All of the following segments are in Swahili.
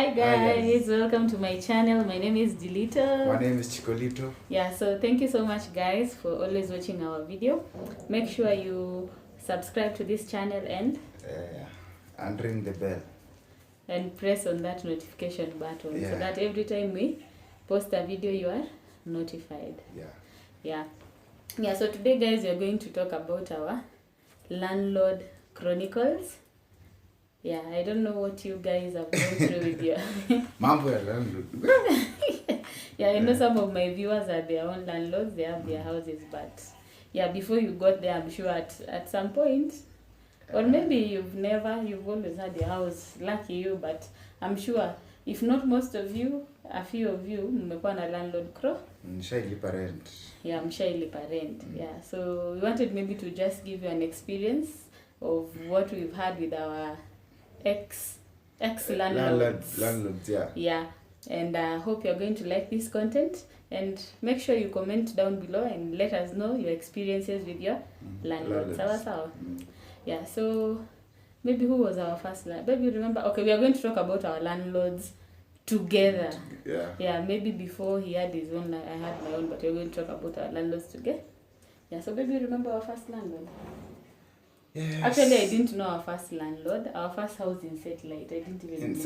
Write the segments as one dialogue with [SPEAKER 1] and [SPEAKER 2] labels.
[SPEAKER 1] Hi guys, welcome to my channel. My name is Dilito.
[SPEAKER 2] My name is Chicolito.
[SPEAKER 1] Yeah, so thank you so much guys for always watching our video. Make sure you subscribe to this channel and
[SPEAKER 2] ring the bell.
[SPEAKER 1] And press on that notification button so that every time we post a video you are notified. Yeah. So today guys we are going to talk about our landlord chronicles. Yeah, I don't know what you guys have gone through with your
[SPEAKER 2] Mambo ya landlord.
[SPEAKER 1] Yeah, I know some of my viewers are their own landlords, they have their houses, but yeah, before you got there, I'm sure at some point, or maybe you've always had your house, lucky you, but I'm sure, if not most of you, a few of you, mmekuwa na landlord crow.
[SPEAKER 2] Mshailipa rent.
[SPEAKER 1] Yeah, mshailipa rent. Yeah, so we wanted maybe to just give you an experience of what we've had with our ex landlords.
[SPEAKER 2] Landlords, yeah.
[SPEAKER 1] Yeah, and I hope you're going to like this content, and make sure you comment down below and let us know your experiences with your landlords. Sawa. Yeah, so maybe who was our first landlord? Maybe remember, okay, we are going to talk about our landlords together. Yeah, maybe before he had his own, I had my own, but we're going to talk about our landlords together. Yeah, so maybe remember our first landlord. Yes. Actually, I didn't know our first landlord. Our first house in Satellite. I didn't even
[SPEAKER 2] know.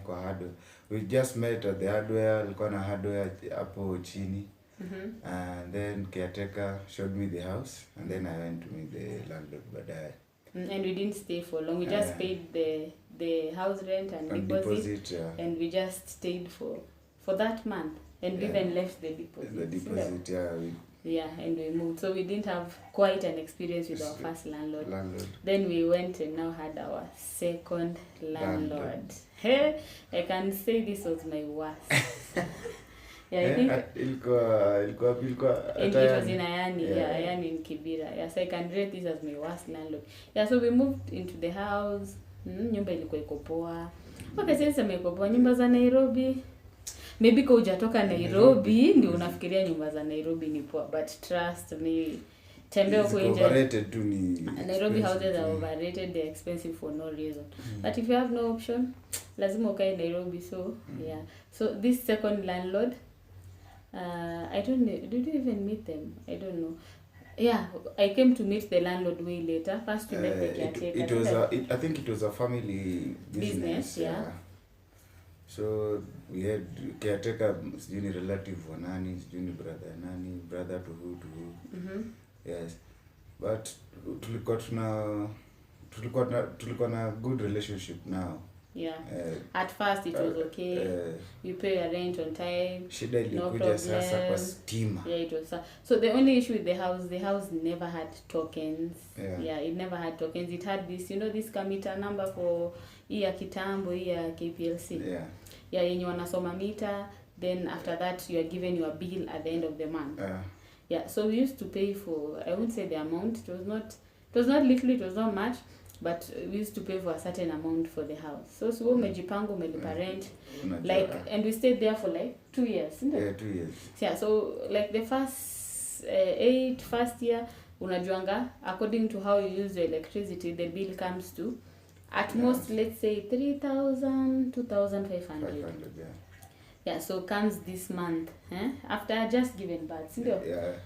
[SPEAKER 2] Kwa hardware. We just met at the hardware. Alikuwa na hardware hapo chini. And then caretaker showed me the house. And then I went to meet the landlord.
[SPEAKER 1] And we didn't stay for long. We just paid the house rent and deposit. And we just stayed for that month. And we even left the deposit.
[SPEAKER 2] The deposit,
[SPEAKER 1] Yeah, and we moved. So we didn't have quite an experience with our first landlord. Then we went and now had our second landlord. Hey, I can say this was my worst. I think
[SPEAKER 2] it was
[SPEAKER 1] in Ayani in Kibera. Yes, I can rate this as my worst landlord. Yeah, so we moved into the house. Nyumba ilikuwa iko poa. Okay, sasa iko poa. Nyumba za Nairobi. Maybe kwa hujatoka Nairobi ndio unafikiria nyumba za Nairobi ni poa, but trust me, tembea huko nje.
[SPEAKER 2] Overrated tu ni.
[SPEAKER 1] Nairobi houses are overrated, they're expensive for no reason. But if you have no option, lazima ukae Nairobi. So yeah. So this second landlord, I don't know, did you even meet them? I don't know. Yeah, I came to meet the landlord way later. First we met the caretaker.
[SPEAKER 2] I think it was a family business.
[SPEAKER 1] Yeah.
[SPEAKER 2] So we had caretaker, sijui relative wa nani, sijui brother to who. Yes. But tulikuwa na good relationship now.
[SPEAKER 1] Yeah. At first it was okay. We pay your rent on time.
[SPEAKER 2] Shida ilikuja sasa kwa stima.
[SPEAKER 1] Yeah, it was. So the only issue with the house never had tokens. Yeah, it never had tokens. It had this, this commuter number for ya kitambo, ya KPLC. Yeah, yenye wanasoma meter, then after that you are given your bill at the end of the month. Yeah, so we used to pay for, I won't say the amount, it was not little, it was not much, but we used to pay for a certain amount for the house. So umejipanga umelipa rent, and we stayed there for 2 years, isn't it?
[SPEAKER 2] Yeah, 2 years.
[SPEAKER 1] Yeah, so the first year, unajuanga, according to how you use your electricity, the bill comes to at most, let's say 3,000, 2,500. Yeah, so comes this month, after just given birth.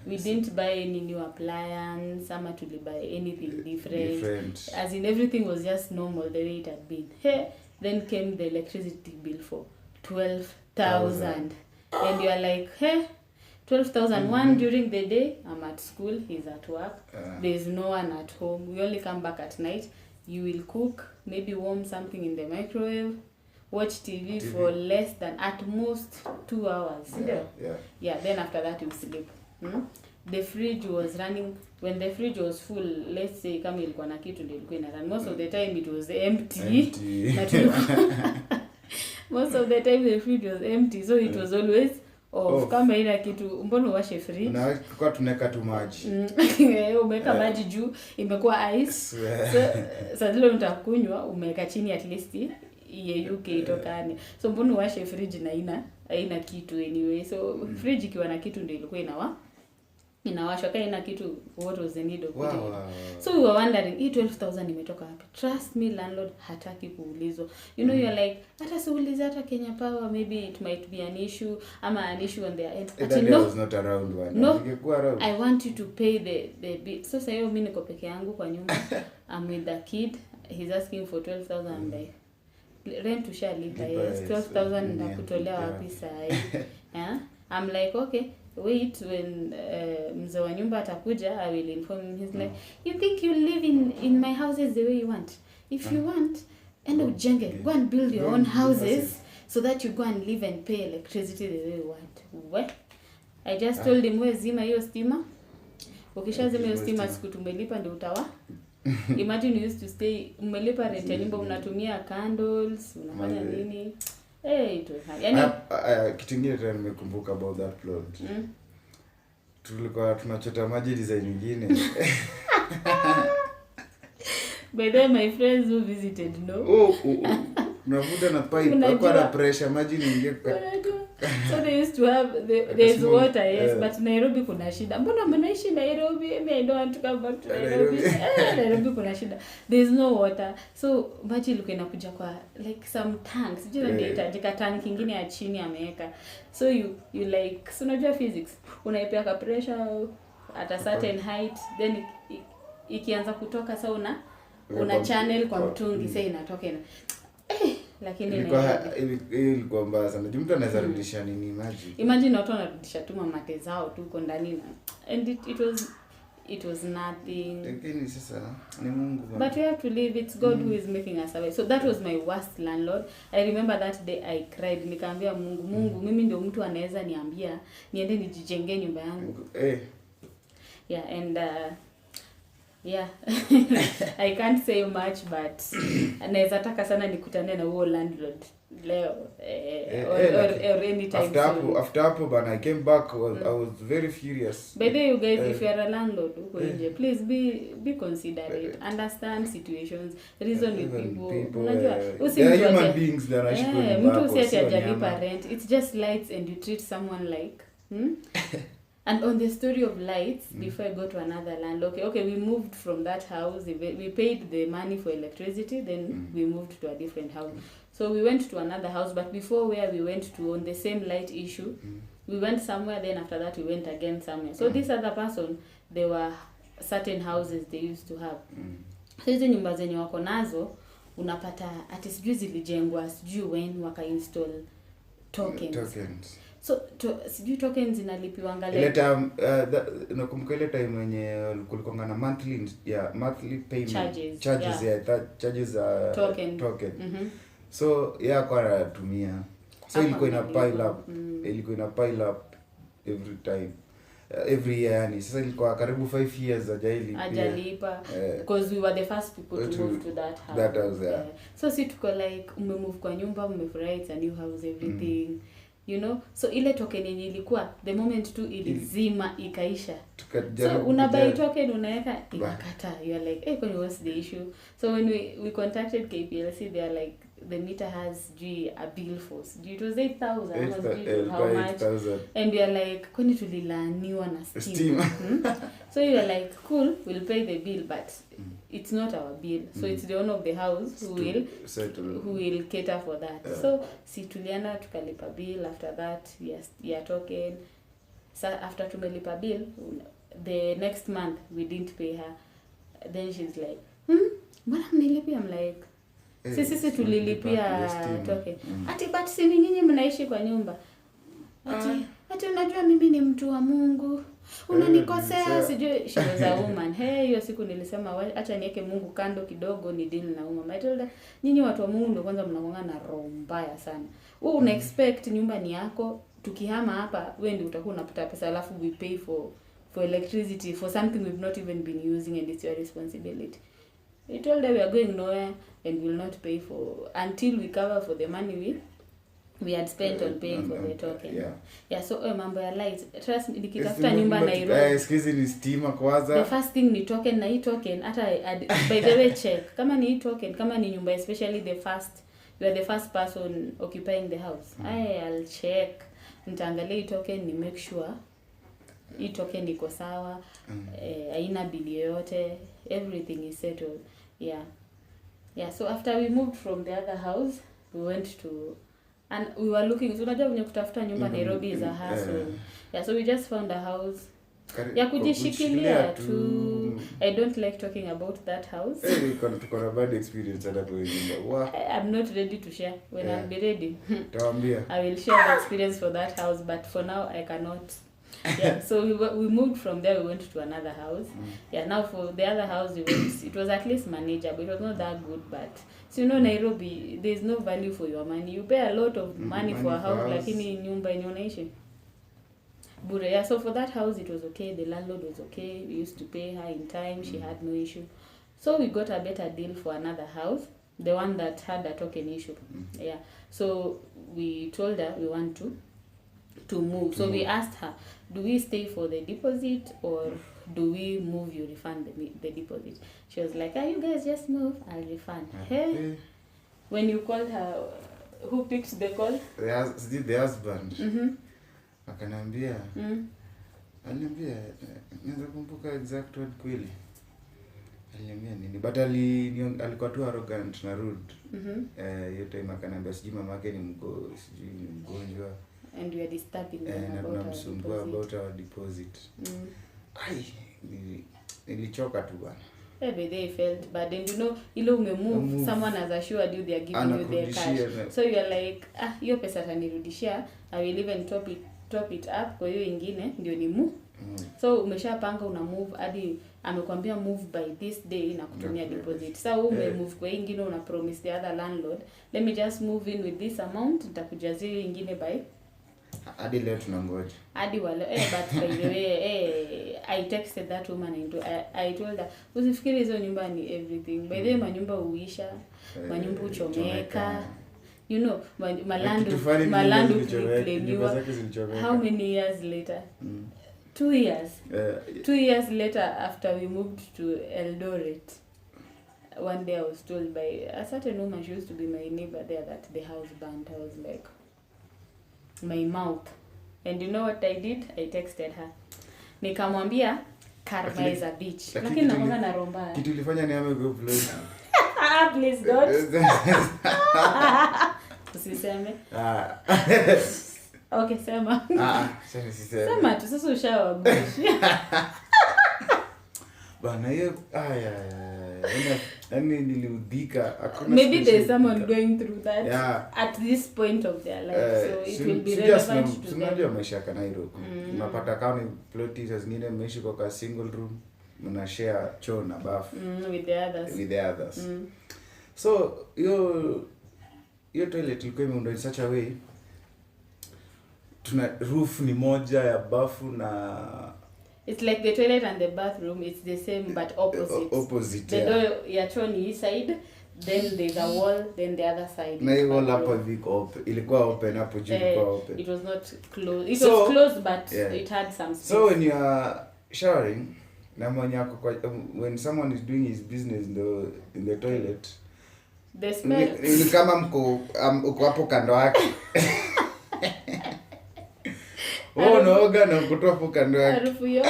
[SPEAKER 1] We didn't buy any new appliance, ama to buy anything different. As in everything was just normal the way it had been. Then came the electricity bill for 12,000. And you are like, 12,000. One during the day, I'm at school, he's at work. There's no one at home. We only come back at night. You will cook, maybe warm something in the microwave, watch TV for less than at most 2 hours. Yeah, then after that you sleep. The fridge was running. When the fridge was full, let's say kama ilikuwa na kitu ndio ilikuwa inarun. Most of the time it was empty. Most of the time the fridge was empty, so it was always off. Kama ina kitu, mbona uwashe fridge?
[SPEAKER 2] Na kwa tuneka tu maji.
[SPEAKER 1] Umeka maji juu, imekuwa ice. So sasa leo utakunywa, umeka chini at least yeyuke itokane. So mbona uwashe fridge na haina kitu anyway. So fridge ikiwa na kitu ndio ilikuwa inawashwa kama ina kitu, what was the need of putting it? So we were wondering, hii 12,000 imetoka wapi? Trust me, landlord hataki kuulizwa. You know, you're like, hata siuliza hata Kenya Power, maybe it might be an issue, ama an issue on their end.
[SPEAKER 2] But no, was not around one.
[SPEAKER 1] No, I want you to pay the bill. So sayo mimi niko peke yangu kwa nyumba. I'm with the kid. He's asking for 12,000. I'm like, rent tushalipa, yes. 12,000 ndakutolea wapi saa hii? Yeah? I'm like, okay, wait, when mzee wa nyumba atakuja, I will inform him. He's like, you think you live in my houses the way you want? If you want, enda ujenge, go and build your own houses so that you go and live and pay electricity the way you want. What? I just told him, wewe zima hiyo stima. Ukishazima hiyo stima siku tumelipa ndio utawa. Imagine you used to stay, umelipa rent ya nyumba, unatumia candles, unafanya nini? It was hard. Yani
[SPEAKER 2] kitu kingine tena nimekumbuka about that plot. Tulikuwa tunachota maji design nyingine.
[SPEAKER 1] By the way, my friends who visited, no?
[SPEAKER 2] Unavuta na pipe, kwa na pressure maji niingie kwa.
[SPEAKER 1] So they used to have there's water, yes, but Nairobi kuna shida. Mbona mnaishi Nairobi? I don't want to come back to Nairobi. Nairobi kuna shida. There's no water. So maji ilikuwa inakuja kwa like some tanks. Sijui ndio itajika tank nyingine ya chini ameweka. So you like, so unajua physics. Unaipea ka pressure at a certain height, then ikianza kutoka sasa una channel kwa mtungi, sasa inatoka ina. Lakini
[SPEAKER 2] ilikuwa mbaya sana. Mtu anaweza rudisha nini maji?
[SPEAKER 1] Imagine watu wanarudisha tu mamate zao tu uko ndani na and it was nothing.
[SPEAKER 2] Lakini sasa ni Mungu.
[SPEAKER 1] But we have to live, it's God who is making us away. So that was my worst landlord. I remember that day I cried. Nikaambia Mungu, mimi ndio mtu anaweza niambia niende nijijengee nyumba yangu. Yeah, and yeah. I can't say much, but naweza taka sana nikutane na huo landlord leo or anytime soon.
[SPEAKER 2] After hapo but I came back, I was very furious.
[SPEAKER 1] By the way, you guys, if you are a landlord huko nje, please be considerate, understand situations, reason with people. Unajua
[SPEAKER 2] they are human beings that are shikoni.
[SPEAKER 1] Mtu usiati ajalipa rent, it's just lights and you treat someone like And on the story of lights, before I go to another land, okay, we moved from that house. We paid the money for electricity, then we moved to a different house. So we went to another house, but before where we went to on the same light issue, we went somewhere, then after that we went again somewhere. So this other person, there were certain houses they used to have. So hizo nyumba zenye wako nazo, unapata ati sijui zilijengwa, sijui when waka install tokens. So sijui tokens inalipiwa angalia.
[SPEAKER 2] Ile time nakumbuka ile time wenye kulikuwa na monthly payment charges charges za token. So kwa anatumia. So ilikuwa ina pile up every time. Every year yani. Sasa ilikuwa karibu 5 years
[SPEAKER 1] ajalipa because we were the first people to move to that house. So si tuko like umemove kwa nyumba, umefurahi, it's a new house, everything. You know, so ile token yenye ilikuwa the moment tu ilizima ikaisha. So unabai token unaweka ikakata. You are like, hey, what's the issue? So when we contacted KPLC, they are like, the meter has a bill for it was 8,000. How much? And we are like, kwani tulilaniwa na steam. So you are like, cool, we'll pay the bill, but it's not our bill. So it's the owner of the house who will cater for that. So si tuliana tukalipa bill. After that, we are talking. So after tumelipa bill, the next month we didn't pay her. Then she's like, mbona mnilipia? I'm like, sisi tulilipia token. Ati but si nyinyi mnaishi kwa nyumba. Ati unajua mimi ni mtu wa Mungu. Unanikosea sijui. She was a woman. Hiyo siku nilisema acha niweke Mungu kando kidogo ni deal na woman. I told her, nyinyi watu wa Mungu ndio kwanza mnaongana na roho mbaya sana. Wewe una expect nyumba ni yako, tukihama hapa wewe ndio utakuwa unapata pesa alafu we pay for electricity for something we've not even been using and it's your responsibility. We told her we are going nowhere and we will not pay for until we cover for the money we had spent on paying for the token. So mambo ya lights, trust me, nikitafuta nyumba Nairobi.
[SPEAKER 2] Excuse ni stima kwanza.
[SPEAKER 1] The first thing ni token, na hii token hata by the way check kama ni hii token, kama ni nyumba especially you are the first person occupying the house. I'll check, nitaangalia hii token ni make sure hii token iko sawa, haina bili yoyote, everything is settled. Yeah, so after we moved from the other house, we went to, and we were looking, so unajua venye kutafuta nyumba Nairobi is a hassle. Yeah, so we just found a house ya kujishikilia tu. I don't like talking about that house.
[SPEAKER 2] Tuko na bad experience hata kwa nyumba.
[SPEAKER 1] I'm not ready to share. When I'll be ready,
[SPEAKER 2] taambia.
[SPEAKER 1] I will share the experience for that house, but for now I cannot. Yeah, so we moved from there, we went to another house. Yeah, now for the other house we went, it was at least manageable. It was not that good, but so Nairobi, there is no value for your money. You pay a lot of money for a house, lakini nyumba yenye unaishi bure. Yeah, so for that house it was okay, the landlord was okay, we used to pay her in time, she had no issue. So we got a better deal for another house, the one that had a token issue. Yeah, so we told her we want to move. So we asked her, do we stay for the deposit or do we move, you refund the deposit? She was like, you guys just move, I'll refund. Hey, when you called her, who picked the call?
[SPEAKER 2] The husband. Akaniambia, aliniambia, naweza kumbuka exact word kweli. Aliniambia nini? But alikuwa tu arrogant na rude. Hiyo time akaniambia sijui mamake ni mgonjwa.
[SPEAKER 1] And we are disturbing them
[SPEAKER 2] about our deposit. Nilichoka tu bwana.
[SPEAKER 1] But they felt bad, and ilo umemove, someone has assured you they are giving you their cash. So you are like, hiyo pesa tanirudishia, I will even top it up kwa hiyo ingine ndio ni move. So umeshapanga una move hadi amekwambia move by this day na kutumia deposit. So move kwa ingine una promise the other landlord, let me just move in with this amount, nitakujazia ingine by
[SPEAKER 2] hadi leo tunangoja.
[SPEAKER 1] Hadi wale but by the way I texted that woman and I told her usifikiri hizo nyumba ni everything. By the way manyumba huisha, manyumba uchomeka. Malandu claimiwa. How many years later? 2 years. 2 years later after we moved to Eldoret. One day I was told by a certain woman, she used to be my neighbor there, that the house burned. I was like, my mouth. And you know what I did? I texted her. Nikamwambia karma is a bitch. Lakini naona na romba.
[SPEAKER 2] Kitu ilifanya ni ame go please.
[SPEAKER 1] Please God. Usiseme. Okay, sema. Sema tu sasa ushawabushi.
[SPEAKER 2] Bana hiyo niliudhika.
[SPEAKER 1] Maybe there's someone going through that at this point of their life, so it will be relevant to them.
[SPEAKER 2] Unajua maisha ya Nairobi. Unapata kama ni plot zingine mmeishi kwa single room, mna share choo na bafu with the others. So hiyo toilet ilikuwa imeundwa in such a way, tuna roof ni moja ya bafu na
[SPEAKER 1] it's like the toilet and the bathroom, it's the same but opposite. The door ya choo ni hii side, then there's a wall, then the other side.
[SPEAKER 2] Na hiyo wall hapo ilikuwa open hapo juu ilikuwa open.
[SPEAKER 1] It was not closed. It was closed but it had some space.
[SPEAKER 2] So when you are showering, na when someone is doing his business in the toilet,
[SPEAKER 1] the smell
[SPEAKER 2] ni kama uko hapo kando yake. Naoga na kutoa hapo kando yake.
[SPEAKER 1] Harufu yote.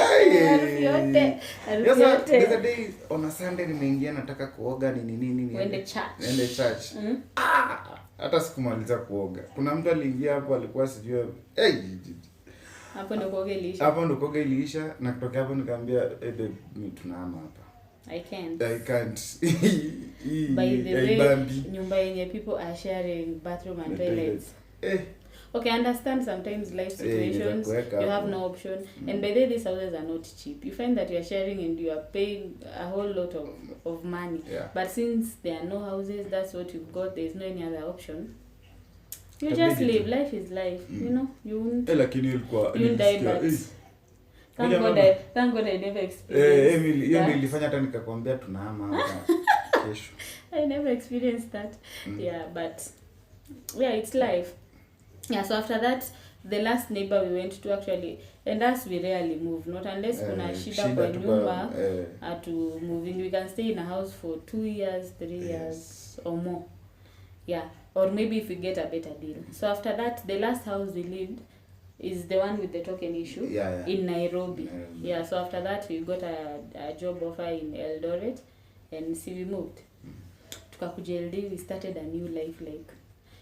[SPEAKER 2] There's a day on a Sunday nimeingia nataka kuoga nini.
[SPEAKER 1] Wende
[SPEAKER 2] church. Hata sikumaliza kuoga. Kuna mtu aliingia hapo alikuwa sijui
[SPEAKER 1] hapo ndo kuoga iliisha
[SPEAKER 2] na kutoka hapo nikamwambia babe mimi tunahama hapa.
[SPEAKER 1] I can't.
[SPEAKER 2] By
[SPEAKER 1] the way, nyumba yenye people are sharing bathroom and toilets. Okay, I understand sometimes life situations, you have no option. And by the way, these houses are not cheap. You find that you are sharing and you are paying a whole lot of money.
[SPEAKER 2] Yeah.
[SPEAKER 1] But since there are no houses, that's what you've got, there's no any other option. You just live. Life is life. You won't die, but thank God I never experienced
[SPEAKER 2] Emily, hiyo ndio ilifanya hata nikakwambia tunahama hapa kesho.
[SPEAKER 1] I never experienced that. Yeah, but it's life. Yeah, so after that, the last neighbor we went to actually, and us we rarely move, not unless kuna shida kwa nyumba to moving. We can stay in a house for 2 years, 3 years or more. Yeah, or maybe if we get a better deal. So after that, the last house we lived, is the one with the token issue in Nairobi. Yeah, so after that we got a job offer in Eldoret, and we moved. Tukakuja LD, we started a new life, like,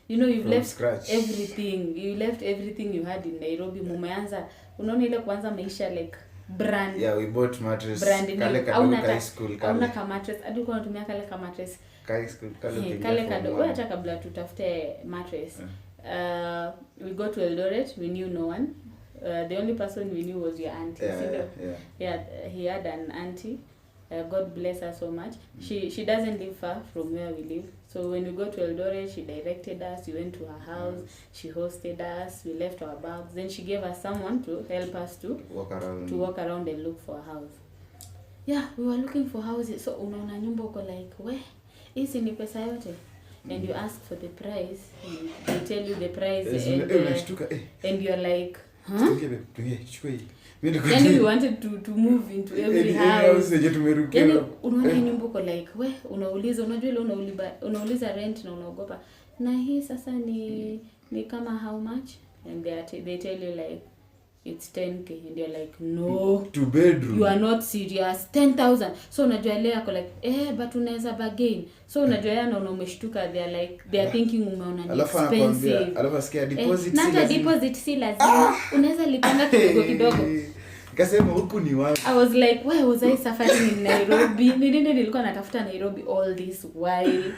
[SPEAKER 1] you know, you've left scratch. Everything. You left everything you had in Nairobi. Mumeanza, unaona ile kuanza maisha like brand.
[SPEAKER 2] Yeah, we bought mattress.
[SPEAKER 1] Kale kadogo high school. Hauna ka mattress. Hadi kwa natumia kale ka mattress.
[SPEAKER 2] High school
[SPEAKER 1] kale kadogo. Acha kabla tutafute mattress. We got to Eldoret, we knew no one. The only person we knew was your auntie. Yeah, he had an auntie. God bless her so much. She doesn't live far from where we live. So when we go to Eldoret, she directed us. We went to her house. She hosted us. We left our bags. Then she gave us someone to help us to walk around and look for a house. Yeah, we were looking for houses. So unaona nyumba uko like, we, hizi ni pesa yote. And you ask for the price. They tell you the price. And you're like, huh? Yani we wanted to move into every house. Yani unaona nyumba uko like, we, unauliza, unajua ile unauliza rent na unaogopa. Na hii sasa ni kama how much? And they tell you like, it's 10k, and you're like, no,
[SPEAKER 2] 2 bedroom,
[SPEAKER 1] you are not serious. 10,000. So unajua ile yako like, but unaweza bargain. So unajua yana umeshtuka, they are thinking umeona ni expensive.
[SPEAKER 2] Alafu asikia deposit
[SPEAKER 1] deposit si lazima. Unaweza lipanga kidogo.
[SPEAKER 2] Kasema huku ni wapi?
[SPEAKER 1] I was like, why was I suffering in Nairobi? Nilikuwa natafuta Nairobi all this while.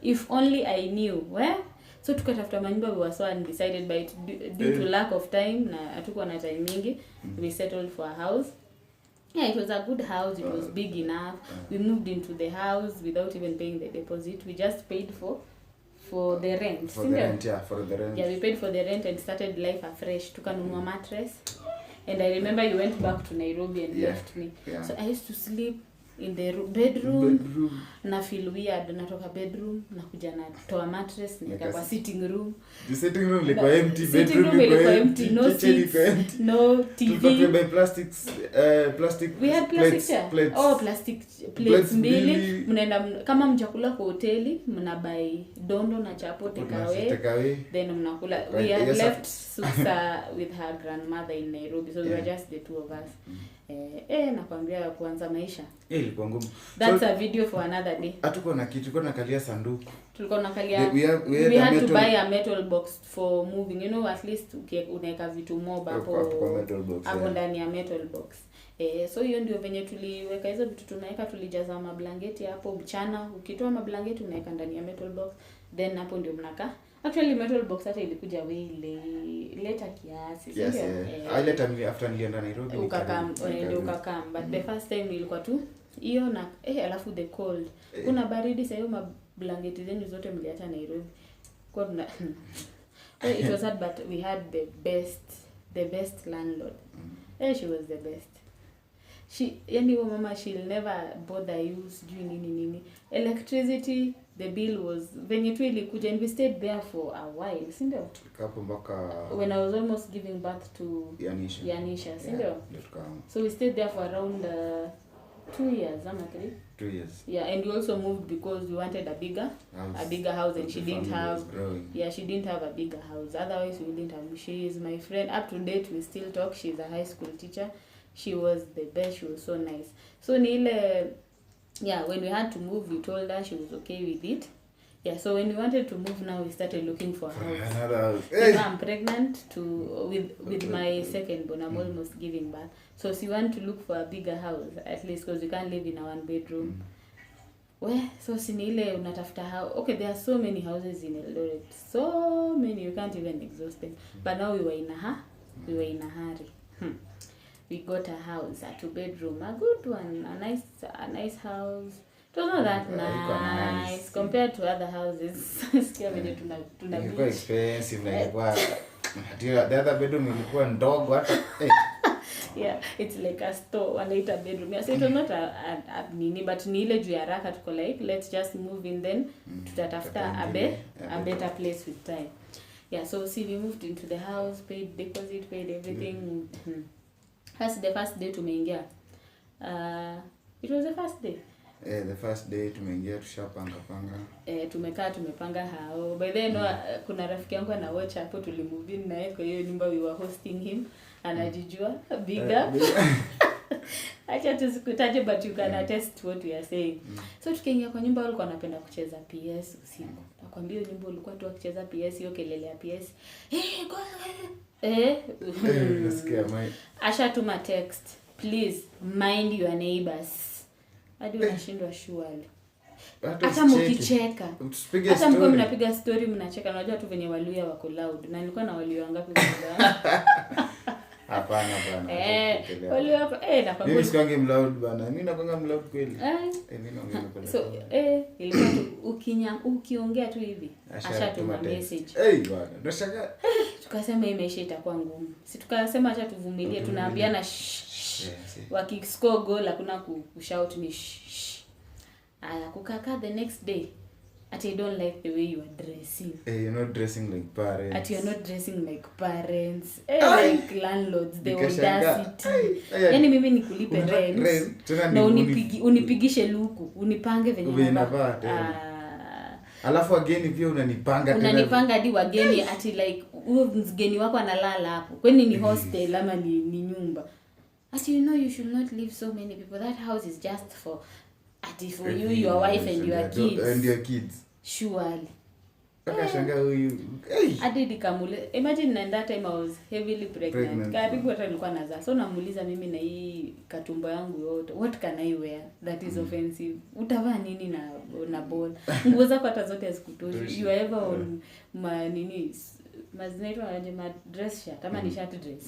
[SPEAKER 1] If only I knew. Where? So tukatafuta manyumba, we were so undecided, but due to lack of time na hatukuwa na time mingi, we settled for a house. Yeah, it was a good house. It was big enough. We moved into the house without even paying the deposit. We just paid for the rent.
[SPEAKER 2] For the rent.
[SPEAKER 1] Yeah, we paid for the rent and started life afresh. Tukanunua mattress. And I remember you went back to Nairobi and left me. Yeah. So I used to sleep in the bedroom. Na feel weird. Natoka bedroom, nakuja natoa mattress, nika kwa sitting room.
[SPEAKER 2] The sitting room ilikuwa empty,
[SPEAKER 1] bedroom ilikuwa empty, no seats, no TV.
[SPEAKER 2] Tulikuwa by plastic.
[SPEAKER 1] We had plastic plates. Oh, plastic plates mbili. Mnaenda kama mchakula kwa hoteli, mnabuy dondo na chapo take away. Then mnakula. We had left Susa with her grandmother in Nairobi, so we were just the two of us. Nakwambia kuanza maisha.
[SPEAKER 2] Ilikuwa ngumu.
[SPEAKER 1] That's a video for another day.
[SPEAKER 2] Hatuko na kitu, tulikuwa nakalia sanduku.
[SPEAKER 1] Tulikuwa nakalia. We had to buy a metal box for moving. You know, at least unaweka vitu mob hapo ndani ya metal box. So hiyo ndio venye tuliweka hizo vitu tunaweka, tulijaza mablanketi hapo mchana. Ukitoa mablanketi unaweka ndani ya metal box. Then hapo ndio mnakaa. Actually metal box hata ilikuja way later kiasi.
[SPEAKER 2] Yes, I later after nilienda Nairobi
[SPEAKER 1] ukakam. But the first time ilikuwa tu hiyo na alafu the cold. Kuna baridi sasa, hiyo mablanketi zenyu zote mliacha Nairobi. Kwa it was hard, but we had the best landlord. She was the best. Yani mama, she'll never bother you doing nini. Electricity, the bill was venye tu ilikuja, and we stayed there for a while, si ndio?
[SPEAKER 2] Tukapo mpaka
[SPEAKER 1] when I was almost giving birth to Yanisha, si ndio? So we stayed there for around 2 years, ama 3?
[SPEAKER 2] 2 years.
[SPEAKER 1] Yeah, and we also moved because we wanted a bigger house, and she didn't have a bigger house. Otherwise we didn't have. She is my friend up to date, we still talk. She's a high school teacher. She was the best. She was so nice. So when we had to move, we told her, she was okay with it. Yeah, so when we wanted to move now, we started looking for a house.
[SPEAKER 2] Another house.
[SPEAKER 1] Now I'm pregnant with my second born. I'm almost giving birth. So she want to look for a bigger house, at least, because we can't live in a 1 bedroom. So sinile unatafuta house. Okay, there are so many houses in Eldoret. So many, you can't even exhaust them. But now we were in a hurry. We got a house, a 2 bedroom, a good one, a nice house. It was not that nice compared to other houses.
[SPEAKER 2] Ilikuwa expensive, na ilikuwa the other bedroom ilikuwa ndogo hata.
[SPEAKER 1] Yeah, it's like a store, wanaita bedroom. Yeah, so it was not a mini, but ni ile juu ya haraka tuko like, let's just move in, then tutatafuta a better place with time. Yeah, so we moved into the house, paid deposit, paid everything. That's the first day tumeingia. It was the first day.
[SPEAKER 2] The first day tumeingia tushapanga.
[SPEAKER 1] Tumepanga hao. By then kuna rafiki yangu ana watch hapo tulimove in naye kwa hiyo nyumba we were hosting him. Anajijua big up. Acha tusikutaje but you can attest what we are saying. So tukiingia kwa nyumba walikuwa wanapenda kucheza PS usiku. Nakwambia hiyo nyumba ulikuwa tu akicheza PS, hiyo kelele ya PS. Nasikia ashatuma text. Please mind your neighbors. Hadi unashindwa shuali. Hata mkicheka. Hata mko mnapiga story mnacheka. Unajua tu venye Waluya wako loud. Na nilikuwa na Waluya wangapi kwa
[SPEAKER 2] Hapana.
[SPEAKER 1] Waluya wako nakwambia.
[SPEAKER 2] Mimi sikangi mloud bana. Mimi nakwanga mloud kweli. Mimi naongea kweli.
[SPEAKER 1] So ilikuwa tu ukiongea tu hivi. Ashatuma message.
[SPEAKER 2] Bana. Nashangaa.
[SPEAKER 1] Tukasema hii maisha itakuwa ngumu. Si tukasema acha tuvumilie, tunaambiana wakiscore goal hakuna kushout ni kukaka the next day. Ati I don't like the way you are dressing.
[SPEAKER 2] You're not dressing like parents.
[SPEAKER 1] Ati you're not dressing like parents. Like landlords, the audacity. Yaani mimi nikulipe rent. Na unipigishe luku, unipange venye
[SPEAKER 2] unavaa. Alafu wageni pia unanipanga
[SPEAKER 1] hadi wageni ati like huyo mgeni wako analala hapo. Kwani ni hostel ama ni nyumba? Ati you should not leave so many people. That house is just for you, your wife and your kids. Surely.
[SPEAKER 2] Akashanga huyu.
[SPEAKER 1] Hadi nikamule. Imagine in that time I was heavily pregnant. Karibu hata nilikuwa nazaa. So namuuliza mimi na hii katumbo yangu yote, what can I wear that is offensive? Utavaa nini na ball? Nguo zako hata zote hazikutoshi. You are ever on mazinaitwa aje dress shirt ama ni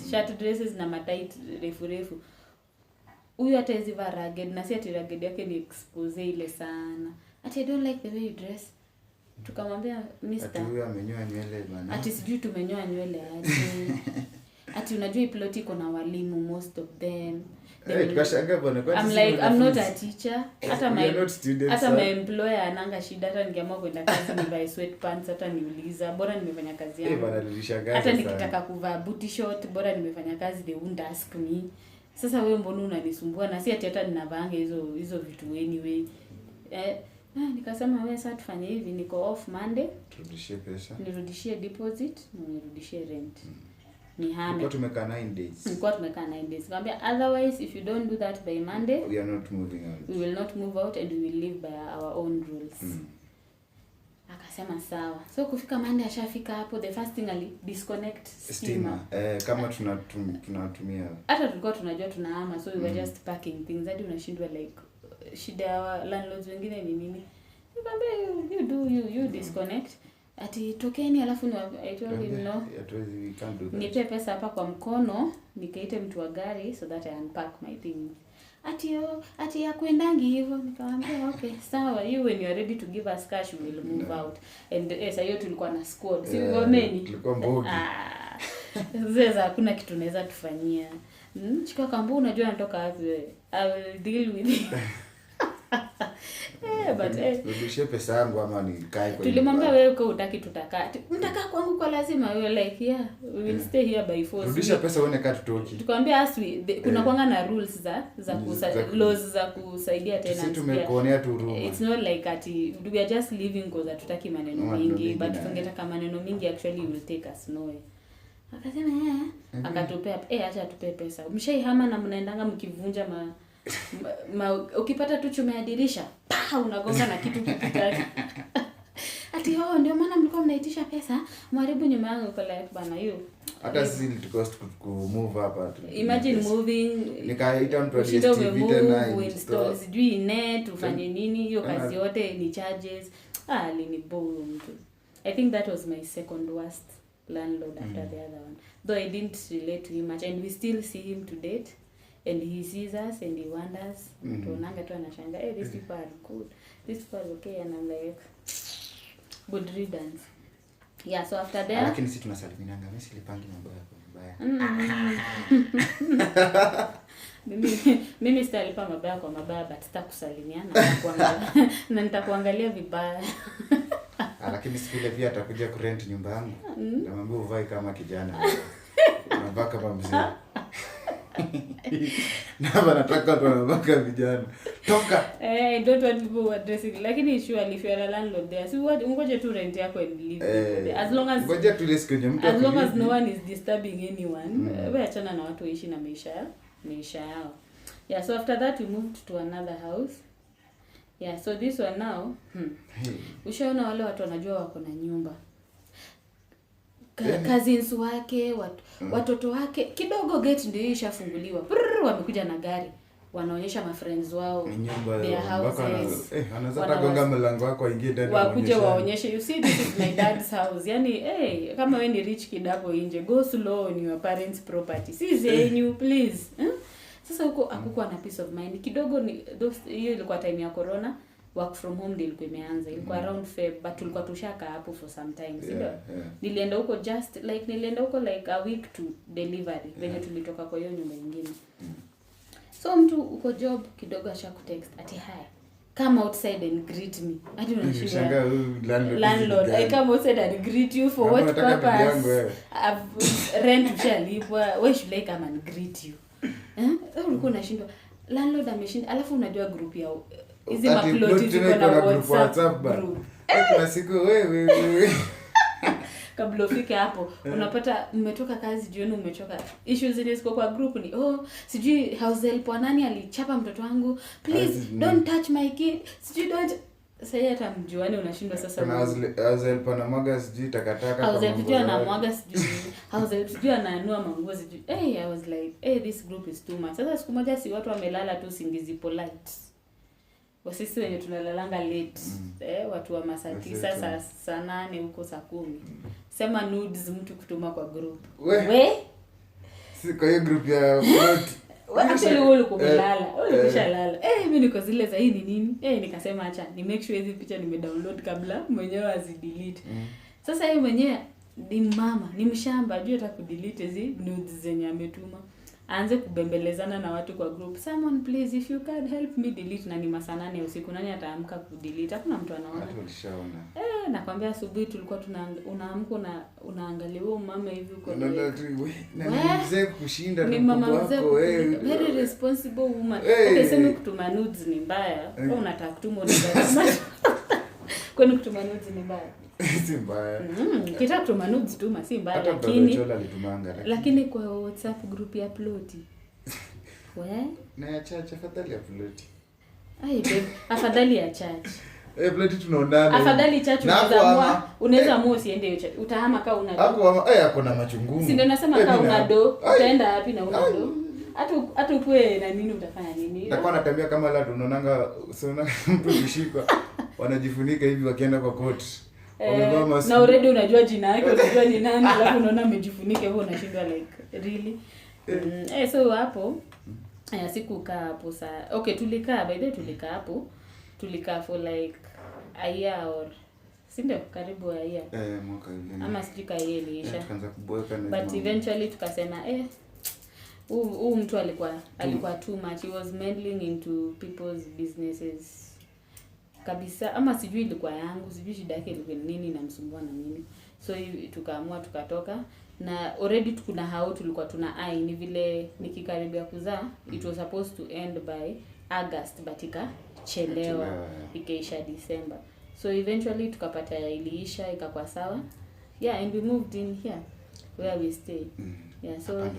[SPEAKER 1] shirt dresses na tight refu. Huyu hata hizi va ragged na si ati ragged yake ni expose ile sana. Ati I don't like the way you dress. Tukamwambia Mr.
[SPEAKER 2] Ati huyu amenyoa nywele bana.
[SPEAKER 1] Ati sijui tumenyoa nywele aje. Ati unajua hii plot iko na walimu most of them.
[SPEAKER 2] Tukashanga bwana kwa
[SPEAKER 1] I'm like I'm not a teacher. Hata my employer ananga shida hata ningeamua kwenda kazi nivae sweatpants hata niuliza bora nimefanya kazi yangu.
[SPEAKER 2] Bwana nilishangaza.
[SPEAKER 1] Hata nikitaka kuvaa booty short bora nimefanya kazi they won't ask me. Sasa wewe mbona unanisumbua na si ati hata ninavaanga hizo vitu anyway. Nikasema wewe sasa tufanye hivi, niko off Monday,
[SPEAKER 2] turudishie pesa.
[SPEAKER 1] Nirudishie deposit, nirudishie rent. Nihame.
[SPEAKER 2] Nilikuwa tumekaa 9 days.
[SPEAKER 1] Nikamwambia otherwise if you don't do that by Monday,
[SPEAKER 2] we are not moving out.
[SPEAKER 1] We will not move out and we will live by our own rules. Akasema sawa. So kufika Monday ashafika hapo, the first thing ali disconnect steamer.
[SPEAKER 2] Kama tunatumia.
[SPEAKER 1] Hata tulikuwa tunajua tunahama, so we were just packing things. Hadi unashindwa like shida ya landlords wengine ni nini? Nikamwambia you disconnect. Ati tokeni alafu I told him no.
[SPEAKER 2] We can't do that.
[SPEAKER 1] Nipe pesa hapa kwa mkono, nikaite mtu wa gari so that I unpack my things. Ati ya kuendangi hivyo. Nikamwambia okay, sawa, you when you are ready to give us cash we will move out. And sasa hiyo tulikuwa na squad. Si wameni.
[SPEAKER 2] Tulikuwa mbogi.
[SPEAKER 1] Sasa hakuna kitu naweza tufanyia. Chika kambu unajua natoka wapi wewe? I will deal with it.
[SPEAKER 2] Rudishie pesa yangu ama nikae kwa.
[SPEAKER 1] Tulimwambia wewe uko utaki tutakaa. Mtakaa kwangu kwa lazima wewe like we will stay here by force.
[SPEAKER 2] Rudisha pesa uone kama tutoki.
[SPEAKER 1] Tukamwambia kuna kwanga na rules laws za kusaidia tena.
[SPEAKER 2] Sisi tumekuonea tu huruma.
[SPEAKER 1] It's not like ati we are just living because hatutaki maneno mingi, but tungetaka maneno mingi actually will take us nowhere. Akasema akatupea acha atupe pesa. Mshaihama na mnaendanga mkivunja ukipata tu chuma ya dirisha unagonga na kitu kipitaki. Ati ndio maana mlikuwa mnaitisha pesa mwaribu nyuma yangu kwa life bana hiyo.
[SPEAKER 2] Hata sisi cost ku move hapa.
[SPEAKER 1] Imagine moving
[SPEAKER 2] nikaita mtu DSTV tena
[SPEAKER 1] install sijui net ufanye nini hiyo kazi yote ni charges. Alinibore mtu. I think that was my second worst landlord after the other one. Though I didn't relate to him much and we still see him to date. And he sees us and he wonders. Tuonanga tu anashanga, these people are good. These people are okay. And I'm like, good riddance. Yeah, so after that.
[SPEAKER 2] Lakini sisi tunasalimiana, mimi silipangi mabaya.
[SPEAKER 1] Mimi sitalipa mabaya kwa mabaya, but sitakusalimiana na nitakuangalia vibaya.
[SPEAKER 2] Lakini siku ile pia atakuja kurent nyumba yangu. Namwambia uvae kama kijana. Unavaa kama mzee. Na wanataka tu wanabaka vijana. toka.
[SPEAKER 1] I don't want people addressing. Lakini surely if you are a landlord there, so what ungoje tu rent yako and live. As long as
[SPEAKER 2] ngoja tu risk kwenye mtu.
[SPEAKER 1] As long as no one is disturbing anyone, wewe achana na watu waishi na maisha yao. Yeah, so after that we moved to another house. Yeah, so this one now, ushaona wale watu wanajua wako na nyumba. Cousins wake, watoto wake, kidogo gate ndio ishafunguliwa. Wamekuja na gari. Wanaonyesha ma friends wao their houses.
[SPEAKER 2] Anaweza gonga mlango wako aingie ndani.
[SPEAKER 1] Wakuje waonyeshe, you see this is my dad's house. Yani kama wewe ni rich kid hapo nje, go slow on your parents property. Si zenyu please. Sasa huko hakukuwa na peace of mind. Kidogo hiyo ilikuwa time ya corona. Work from home ndio ilikuwa imeanza. Ilikuwa around Feb, but tulikuwa tushaka hapo for some time, sio? Nilienda huko like a week to delivery. Venye tulitoka kwa hiyo nyumba nyingine. So mtu uko job kidogo ashakutext ati hi, come outside and greet me. Hadi unashindwa landlord. I come outside and greet you for what purpose? Rent ushalipwa. Why should I come and greet you? Ulikuwa unashindwa. Landlord ameshinda. Alafu unajua group ya hizi maploti ziko na WhatsApp group.
[SPEAKER 2] Kuna siku wewe
[SPEAKER 1] kabla ufike hapo unapata mmetoka kazi jioni umechoka. Issues zilizo kwa group ni sijui house help nani alichapa mtoto wangu, please don't touch my kid, sijui don't. Sasa hata mjuani unashindwa sasa.
[SPEAKER 2] Kuna house help na mwaga sijui takataka
[SPEAKER 1] house help sijui na mwaga sijui house help sijui anaanua manguo sijui. I was like this group is too much. Sasa siku moja si watu wamelala tu singizi polite. Wasisi wenye tunalalanga late, watu wa masaa 9 saa 8 huko saa 10. Sema nudes mtu kutuma kwa group. We?
[SPEAKER 2] Si kwa hiyo group ya float.
[SPEAKER 1] Actually wewe ulikuwa umelala. Ulishalala. Mimi niko zile za hii ni nini? Nikasema acha ni make sure hizi picha nimedownload kabla mwenyewe azidelete. Sasa yeye mwenyewe ni mama, ni mshamba, ajue hata kudelete hizi nudes zenye ametuma. Aanze kubembelezana na watu kwa group. Someone please if you can help me delete, na ni masaa 8 usiku, nani ataamka kudelete? Hakuna mtu anaona.
[SPEAKER 2] Hata ulishaona.
[SPEAKER 1] Nakwambia asubuhi tulikuwa unaamka na unaangalia huyo mama hivi uko.
[SPEAKER 2] Na mzee kushinda
[SPEAKER 1] ni mama mzee very responsible woman. Ukisema kutuma nudes ni mbaya, au unataka kutuma nudes. Kwani kutuma nudes ni mbaya?
[SPEAKER 2] Si mbaya.
[SPEAKER 1] Kitaka kutuma nudes tu si mbaya, lakini kwa WhatsApp group ya ploti.
[SPEAKER 2] Na ya church afadhali ya ploti.
[SPEAKER 1] Afadhali ya church.
[SPEAKER 2] Ploti tunaondana.
[SPEAKER 1] Afadhali church unaweza amua usiende church. Utahama kama una do.
[SPEAKER 2] Hapo na machungumu.
[SPEAKER 1] Si ndio nasema kama una do, utaenda wapi na una do? Hata ukue na nini utafanya nini?
[SPEAKER 2] Nitakuwa natembea kama la tunaonanga usiona mtu kishikwa. Wanajifunika hivi wakienda kwa court.
[SPEAKER 1] Na already unajua jina yake, unajua ni nani, alafu unaona amejifunika hivyo unashindwa like really. So hapo sikukaa hapo saa. Okay, tulikaa by the way tulikaa hapo. Tulikaa for like a year or ndio karibu a year.
[SPEAKER 2] Mwaka hivi.
[SPEAKER 1] Ama sijika yeye iliisha.
[SPEAKER 2] Tukaanza kuboeka na
[SPEAKER 1] but eventually tukasema huyu mtu alikuwa too much. He was meddling into people's businesses. Kabisa, ama sijui ilikuwa yangu, sijui shida yake ilikuwa nini na msumbua na nini. So tukaamua tukatoka, na already tukuna hao tulikuwa tuna ni vile nikikaribia kuzaa, it was supposed to end by August but ikachelewa ikaisha December. So eventually tukapata iliisha ikakuwa sawa. Yeah, and we moved in here where we stay. Yeah, so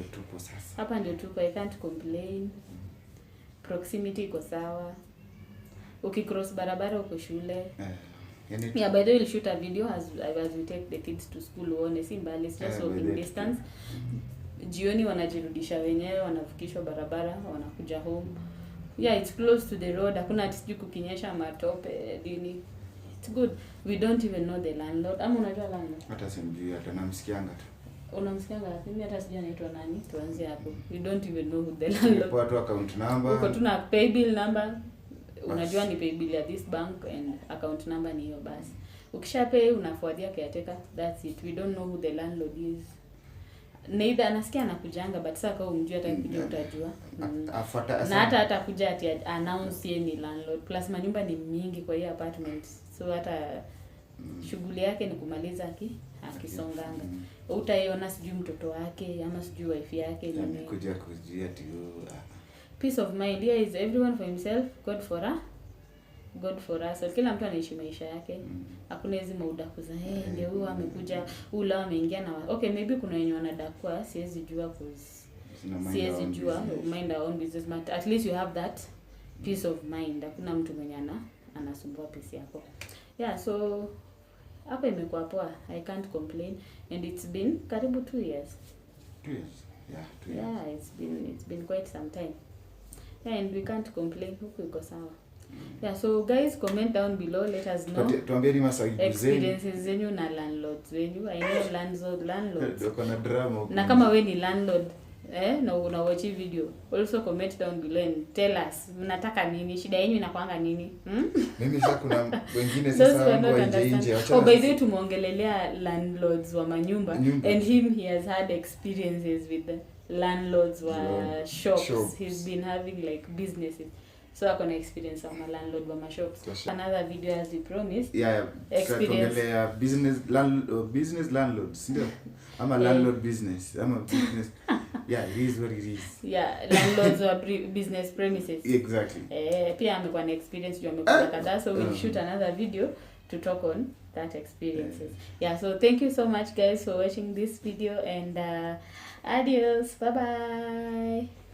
[SPEAKER 1] hapa ndio tupo. I can't complain. Proximity iko sawa. Ukicross barabara uko shule. Yeah, by the way, we'll shoot a video as we take the kids to school. Uone si mbali, just walking distance. Jioni wanajirudisha wenyewe, wanavukishwa barabara, wanakuja home. Yeah, it's close to the road. Hakuna ati kukinyesha matope dini. It's good. We don't even know the landlord. Ama unajua landlord?
[SPEAKER 2] Hata simjui, hata namsikianga tu.
[SPEAKER 1] Unamsikianga lakini hata sijui anaitwa nani. Tuanze hapo. We don't even know who the landlord.
[SPEAKER 2] Kwa tu account number.
[SPEAKER 1] Uko tuna pay bill number. Unajua ni pay bill ya this bank and account number ni hiyo basi. Ukisha pay unafuatia caretaker, that's it. We don't know who the landlord is. Neither anasikia anakujanga but sasa kama umjui hata kuja utajua. Na hata kuja ati announce yeye ni landlord. Plus manyumba ni mingi kwa hiyo apartment. So hata shughuli yake ni kumaliza akisonganga. Utaiona sijui mtoto wake ama sijui wife yake
[SPEAKER 2] ni kuja kujia tu.
[SPEAKER 1] peace of mind here is everyone for himself, God for us. So kila mtu anaishi maisha yake. Hakuna hizo maudaku za ndio huyu amekuja, ula ameingia na okay, maybe kuna wenye wanadakwa, siwezi jua siwezi jua mind our own business, but at least you have that peace of mind. Hakuna mtu mwenye anasumbua peace yako. Yeah, so hapa imekuwa poa. I can't complain, and it's been karibu 2 years.
[SPEAKER 2] 2 years. Yeah, 2 years.
[SPEAKER 1] Yeah, it's been quite some time. Yeah, and we can't complain. Huku iko sawa. Yeah, so guys, comment down below, let us know
[SPEAKER 2] tuambieni masaibu
[SPEAKER 1] experiences zenyu na landlords wenyu. I know landlords
[SPEAKER 2] kuna drama
[SPEAKER 1] na kama we ni landlord na una watch video, also comment down below and tell us mnataka nini, shida yenu inakuanga nini.
[SPEAKER 2] Mimi sasa kuna wengine sasa wangu nje
[SPEAKER 1] by the way tumeongelelea landlords wa manyumba and he has had experiences with the landlords wa shops. He's been having like businesses, so I can experience of my landlord by my shops. Another video as we promised.
[SPEAKER 2] Yeah. Experience business landlords. I'm a landlord business. I'm a business. Yeah, it is what it is.
[SPEAKER 1] Yeah, landlords or business premises.
[SPEAKER 2] Exactly.
[SPEAKER 1] Pia amekuwa na experience juu amekuja kadhaa, so we'll shoot another video to talk on that experiences. Yeah, so thank you so much guys for watching this video, and adios. Bye bye.